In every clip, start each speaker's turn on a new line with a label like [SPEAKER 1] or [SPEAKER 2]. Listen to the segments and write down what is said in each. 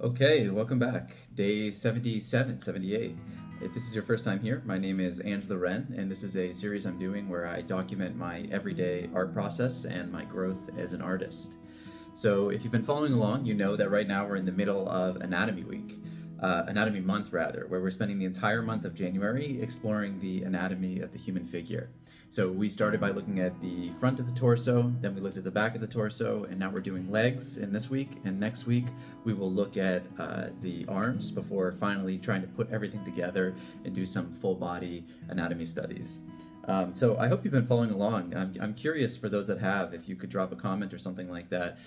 [SPEAKER 1] Okay, welcome back. Day 77, 78. If this is your first time here, my name is Angela Wren, and this is a series I'm doing where I document my everyday art process and my growth as an artist. So, if you've been following along, you know that right now we're in the middle of Anatomy Week, Anatomy Month rather, where we're spending the entire month of January exploring the anatomy of the human figure. So we started by looking at the front of the torso, then we looked at the back of the torso, and now we're doing legs in this week. And next week we will look at the arms before finally trying to put everything together and do some full body anatomy studies. So I hope you've been following along. I'm curious for those that have, if you could drop a comment or something like that,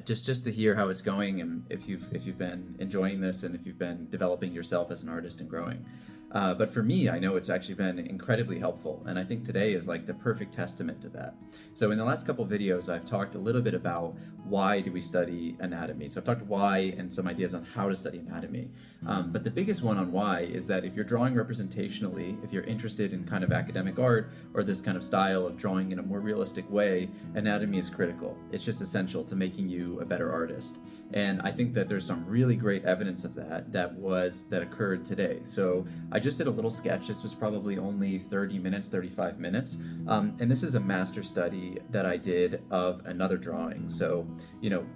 [SPEAKER 1] just to hear how it's going and if you've been enjoying this and if you've been developing yourself as an artist and growing. But for me, I know it's actually been incredibly helpful, and I think today is like the perfect testament to that. So in the last couple videos, I've talked a little bit about why do we study anatomy. So I've talked why and some ideas on how to study anatomy. But the biggest one on why is that if you're drawing representationally, if you're interested in kind of academic art or this kind of style of drawing in a more realistic way, anatomy is critical. It's just essential to making you a better artist. And I think that there's some really great evidence of that occurred today. So I just did a little sketch. This was probably only 30 minutes, 35 minutes. And this is a master study that I did of another drawing. So,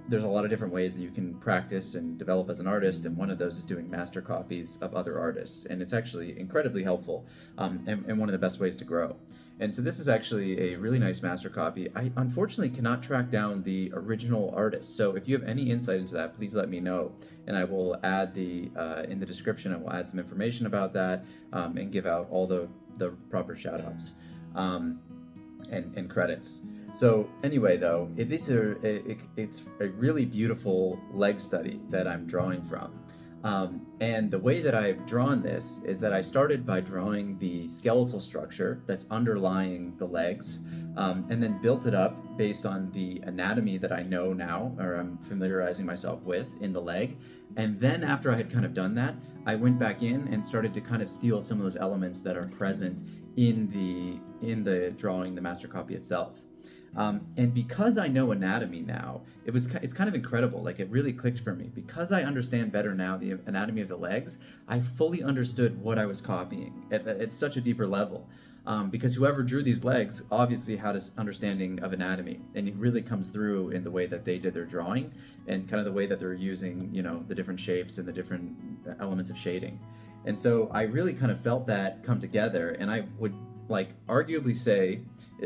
[SPEAKER 1] there's a lot of different ways that you can practice and develop as an artist. And one of those is doing master copies of other artists. And it's actually incredibly helpful and one of the best ways to grow. And so this is actually a really nice master copy. I unfortunately cannot track down the original artist. So if you have any insight into that, please let me know. And I will add in the description, I will add some information about that and give out all the proper shout outs and credits. So anyway, though, it's a really beautiful leg study that I'm drawing from. And the way that I've drawn this is that I started by drawing the skeletal structure that's underlying the legs, and then built it up based on the anatomy that I know now, or I'm familiarizing myself with in the leg. And then after I had kind of done that, I went back in and started to kind of steal some of those elements that are present in the drawing, the master copy itself. And because I know anatomy now, it's kind of incredible. Like, it really clicked for me. Because I understand better now the anatomy of the legs, I fully understood what I was copying at such a deeper level. Because whoever drew these legs obviously had an understanding of anatomy, and it really comes through in the way that they did their drawing and kind of the way that they're using, the different shapes and the different elements of shading. And so I really kind of felt that come together, and I would arguably say,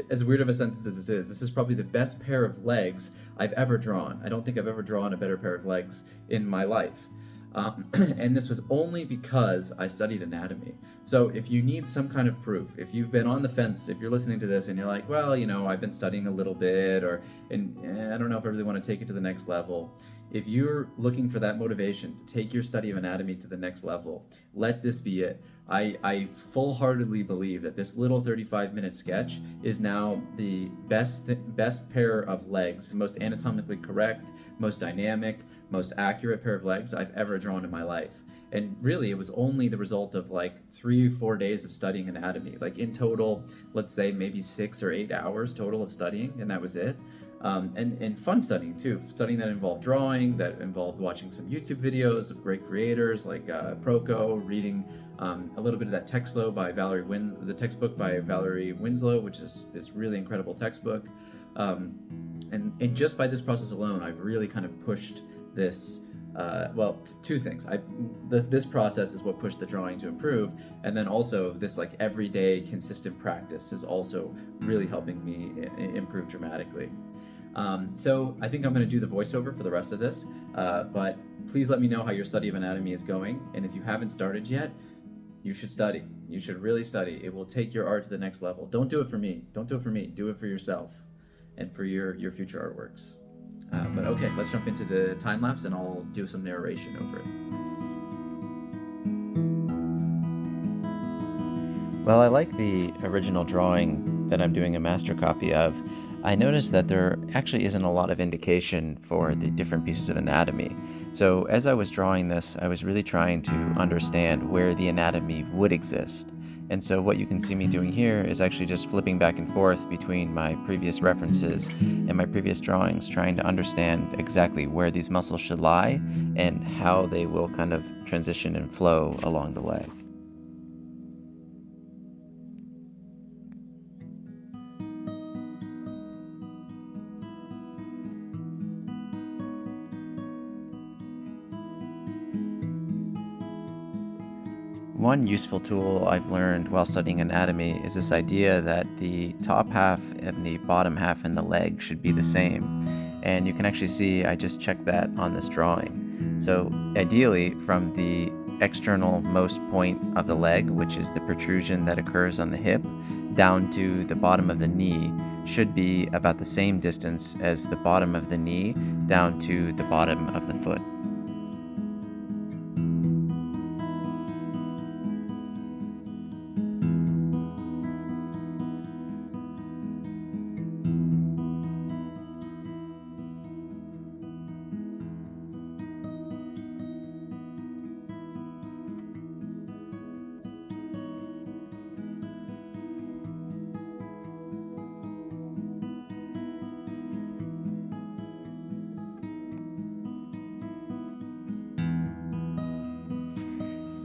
[SPEAKER 1] as weird of a sentence as this is probably the best pair of legs I've ever drawn. I don't think I've ever drawn a better pair of legs in my life. And this was only because I studied anatomy. So if you need some kind of proof, if you've been on the fence, if you're listening to this and you're like, well, I've been studying a little bit, and I don't know if I really want to take it to the next level. If you're looking for that motivation to take your study of anatomy to the next level, let this be it. I full-heartedly believe that this little 35-minute sketch is now the best pair of legs, most anatomically correct, most dynamic, most accurate pair of legs I've ever drawn in my life. And really, it was only the result of 3 or 4 days of studying anatomy. In total, let's say maybe 6 or 8 hours total of studying, and that was it. And fun studying too, studying that involved drawing, that involved watching some YouTube videos of great creators like Proco, reading a little bit of that textbook by Valerie Winslow, which is really incredible textbook. And just by this process alone, I've really kind of pushed this. Two things. This process is what pushed the drawing to improve, and then also this everyday consistent practice is also really helping me improve dramatically. So I think I'm going to do the voiceover for the rest of this, but please let me know how your study of anatomy is going, and if you haven't started yet, you should study. You should really study. It will take your art to the next level. Don't do it for me. Don't do it for me. Do it for yourself and for your future artworks. But okay, let's jump into the time-lapse and I'll do some narration over it. Well, I like the original drawing that I'm doing a master copy of. I noticed that there actually isn't a lot of indication for the different pieces of anatomy. So as I was drawing this, I was really trying to understand where the anatomy would exist. And so what you can see me doing here is actually just flipping back and forth between my previous references and my previous drawings, trying to understand exactly where these muscles should lie and how they will kind of transition and flow along the leg. One useful tool I've learned while studying anatomy is this idea that the top half and the bottom half in the leg should be the same. And you can actually see I just checked that on this drawing. So ideally, from the external most point of the leg, which is the protrusion that occurs on the hip, down to the bottom of the knee should be about the same distance as the bottom of the knee down to the bottom of the foot.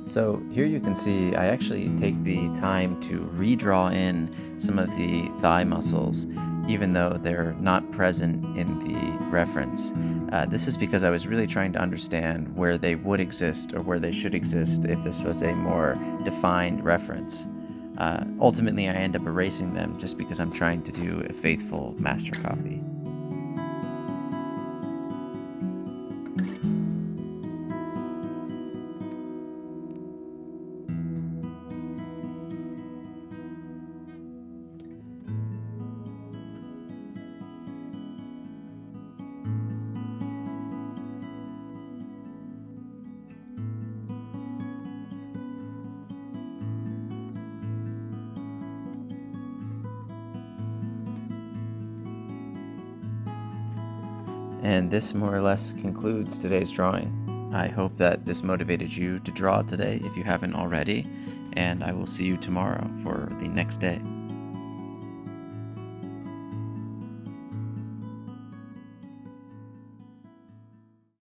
[SPEAKER 1] So here you can see I actually take the time to redraw in some of the thigh muscles, even though they're not present in the reference. This is because I was really trying to understand where they would exist or where they should exist if this was a more defined reference. Ultimately, I end up erasing them just because I'm trying to do a faithful master copy. And this more or less concludes today's drawing. I hope that this motivated you to draw today if you haven't already, and I will see you tomorrow for the next day.